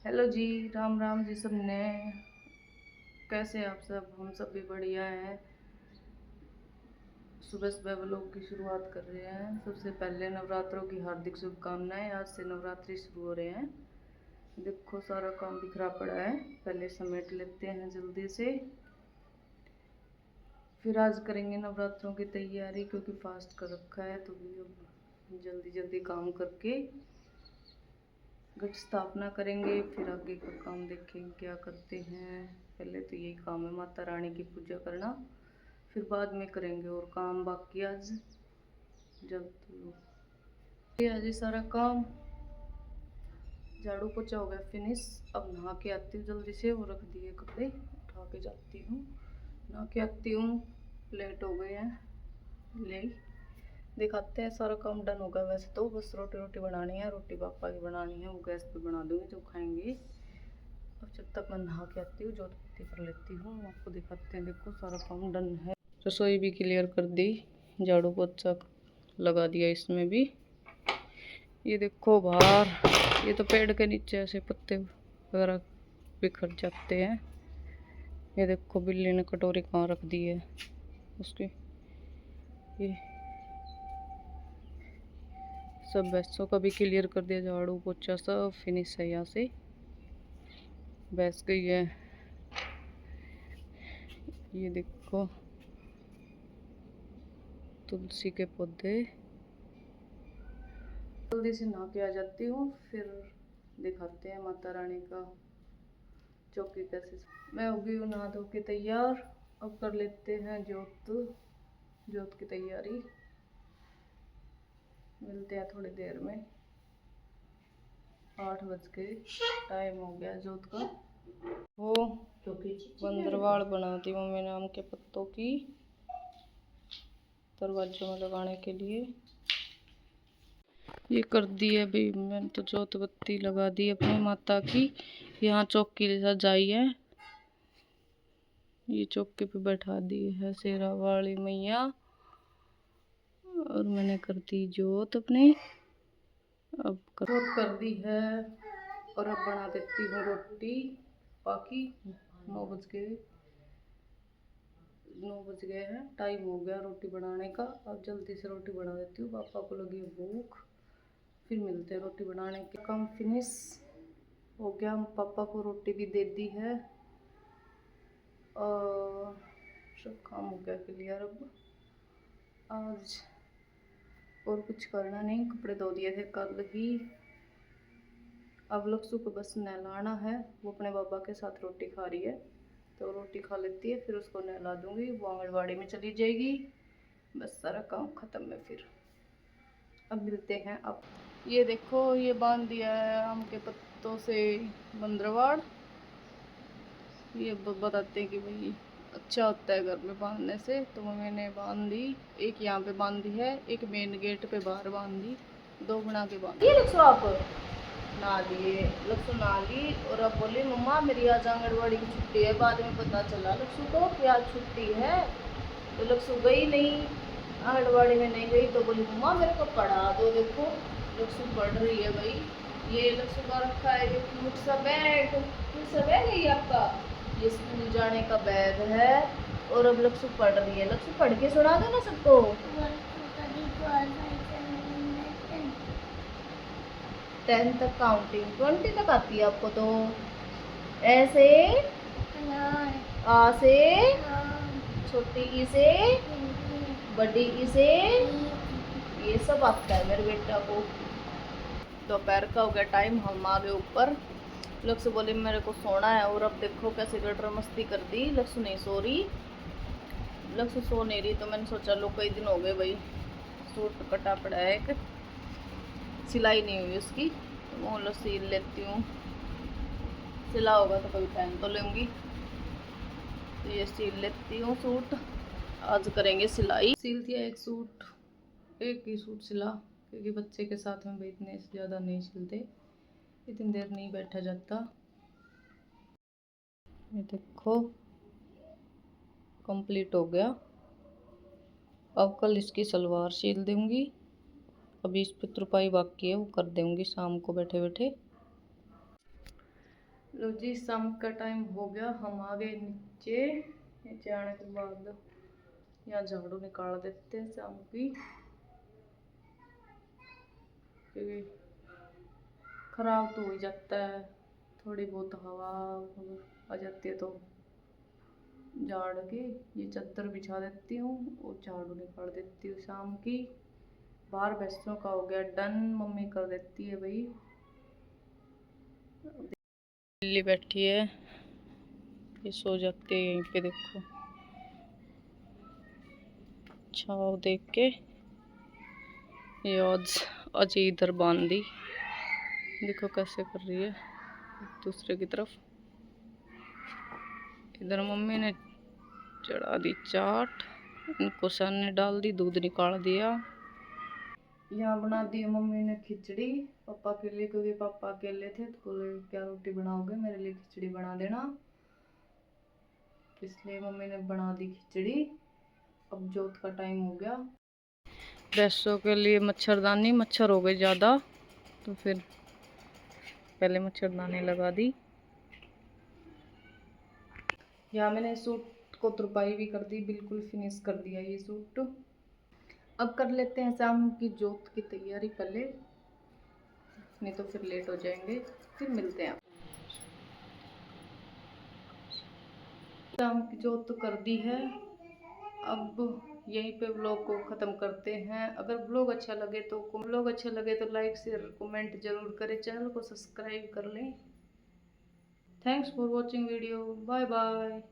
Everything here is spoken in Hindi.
हेलो जी, राम राम जी सबने। कैसे आप सब? हम सब भी बढ़िया हैं। सुबह सुबह व्लॉग की शुरुआत कर रहे हैं। सबसे पहले नवरात्रों की हार्दिक शुभकामनाएं। आज से नवरात्रि शुरू हो रहे हैं। देखो सारा काम बिखरा पड़ा है, पहले समेट लेते हैं जल्दी से। फिर आज करेंगे नवरात्रों की तैयारी, क्योंकि फास्ट कर रखा है तो भी अब जल्दी जल्दी काम करके घट स्थापना करेंगे। फिर आगे का काम देखेंगे क्या करते हैं। पहले तो यही काम है, माता रानी की पूजा करना, फिर बाद में करेंगे और काम बाकी। आज जब तो आज सारा काम झाड़ू पोछा हो गया फिनिश। अब नहा के आती हूँ जल्दी से, वो रख दिए कपड़े उठा के जाती हूँ, नहा के आती हूँ। लेट हो गए हैं, ले दिखाते हैं। सारा काम डन हो गया वैसे तो, बस रोटी रोटी बनानी है। रोटी पापा की बनानी है, वो गैस पे बना दूंगी जो खाएंगे। अब जब तक मैं नहा के आती हूँ जोत बत्ती कर लेती हूँ, आपको दिखाते हैं। देखो सारा काम डन है। रसोई भी क्लियर कर दी, झाड़ू पोछा लगा दिया इसमें भी। ये देखो बाहर, ये तो पेड़ के नीचे ऐसे पत्ते वगैरह बिखर जाते हैं। ये देखो बिल्ली ने कटोरी कहाँ रख दी है उसकी। ये सब भैंसों का भी क्लियर कर दिया, झाड़ू पोछा सब फिनिश है। यहाँ से भैंस गई है। ये देखो तुलसी के पौधे। जल्दी से नहा के आ जाती हूँ, फिर दिखाते हैं माता रानी का चौकी कैसे। मैं हो गई हूँ नहा धो के तैयार। अब कर लेते हैं जोत की तैयारी। मिलते हैं थोड़ी देर में। 8 बज के टाइम हो गया जोत का। वो बंदरवाड़ बना दी मम्मी ने आम के पत्तों की, दरवाजों में लगाने के लिए। ये कर दी है भाई, मैंने तो जोत बत्ती लगा दी अपनी माता की। यहाँ चौकी सजाई है, ये चौकी पे बैठा दी है शेरा वाली मैया। और मैंने कर दी जोत अपनी। अब जोत कर दी है और अब बना देती हूँ रोटी। बाकी 9 बज गए हैं, टाइम हो गया रोटी बनाने का। अब जल्दी से रोटी बना देती हूँ, पापा को लगी है भूख। फिर मिलते हैं। रोटी बनाने के काम फिनिश हो गया, हम पापा को रोटी भी दे दी है और सब काम हो गया क्लियर। अब आज और कुछ करना नहीं, कपड़े धो दिए थे कल ही। अब लक्ष्य को बस नहलाना है, वो अपने बाबा के साथ रोटी खा रही है, तो रोटी खा लेती है फिर उसको नहला दूंगी, वो आंगनबाड़ी में चली जाएगी। बस सारा काम ख़त्म है। फिर अब मिलते हैं। अब ये देखो, ये बांध दिया है आम के पत्तों से बंदरवाड़। ये बताते हैं कि भाई अच्छा होता है घर में बांधने से, तो मैंने बांध दी। एक यहाँ पे बांध दी है, एक मेन गेट पे बाहर बांध दी, 2 बना के बांध। ये लक्ष्य आप नहा लिए, लक्ष्य नहा ली और अब बोली मम्मा मेरी आज आंगनबाड़ी की छुट्टी है। बाद में पता चला लक्ष्य को कि आज छुट्टी है, तो लक्ष्य गई नहीं, आंगनबाड़ी में नहीं गई। तो बोली मम्मा मेरे को पढ़ा दो। देखो लक्ष्य पढ़ रही है भाई। ये लक्ष्य का रखा है ये क्यूट सा बैग। क्यूट सा बैग है ये आपका, ये स्कूल जाने का बैग है। और अब लक्ष्य पढ़ रही है। लक्ष्य पढ़ के सुना दो ना सबको। 10 तक काउंटिंग, 20 तक आती है आपको तो। ऐसे आ से, छोटी ई से, बड़ी ई से, ये सब आता है मेरे बेटा को। दोपहर का हो गया टाइम, हम आ गए ऊपर। लक्ष्य बोली मेरे को सोना है, और अब देखो कैसे गटर मस्ती कर दी। लक्ष्य नहीं सो रही, लक्ष्य सो नहीं रही, तो मैंने सोचा लो कई दिन हो गए भाई, सूट कटा पड़ा है, एक सिलाई नहीं हुई उसकी, तो वो लो सिल लेती हूँ। सिला होगा तो कभी पहन तो लूँगी, तो ये सिल लेती हूँ सूट। आज करेंगे सिलाई। सिल दिया एक सूट, एक ही सूट सिला, क्योंकि बच्चे के साथ में भाई इतने ज़्यादा नहीं सिलते, इतनी देर नहीं बैठा जाता। ये देखो कंप्लीट हो गया। अब कल इसकी सलवार सिल दूंगी। अभी इस पे तुरपाई बाकी है, वो कर दूंगी शाम को बैठे बैठे। लो जी, शाम का टाइम हो गया, हम आ गए नीचे। नीचे आने के बाद यहाँ झाड़ू निकाल देते हैं शाम की, क्योंकि खराब तो हो ही जाता है। थोड़ी बहुत हवा आ जाती है तो झाड़ के ये चादर बिछा देती हूँ और झाड़ू निकाल देती हूँ शाम की। बाहर भैंसों का हो गया डन, मम्मी कर देती है भाई। बिल्ली बैठी है, ये सो जाती है यहीं पे, देखो छाव देख के। ये आज इधर बांध दी, देखो कैसे कर रही है दूसरे की तरफ। इधर मम्मी ने चढ़ा दी चाट, इनको सन ने डाल दी, दूध निकाल दिया। यहाँ बना दी मम्मी ने खिचड़ी पापा के लिए, क्योंकि पापा अकेले थे तो बोले क्या रोटी बनाओगे, मेरे लिए खिचड़ी बना देना, इसलिए मम्मी ने बना दी खिचड़ी। अब जोत का टाइम हो गया। भैंसों के लिए मच्छरदानी, मच्छर हो गए ज़्यादा तो फिर पहले मच्छरदानी लगा दी। यहाँ मैंने सूट को तुरपाई भी कर दी, बिल्कुल फिनिश कर दिया ये सूट। अब कर लेते हैं शाम की जोत की तैयारी पहले, नहीं तो फिर लेट हो जाएंगे। फिर मिलते हैं। शाम की जोत तो कर दी है, अब यहीं पे ब्लॉग को ख़त्म करते हैं। अगर ब्लॉग अच्छा लगे तो लाइक शेयर कमेंट जरूर करें, चैनल को सब्सक्राइब कर लें। Thanks for watching video, bye bye.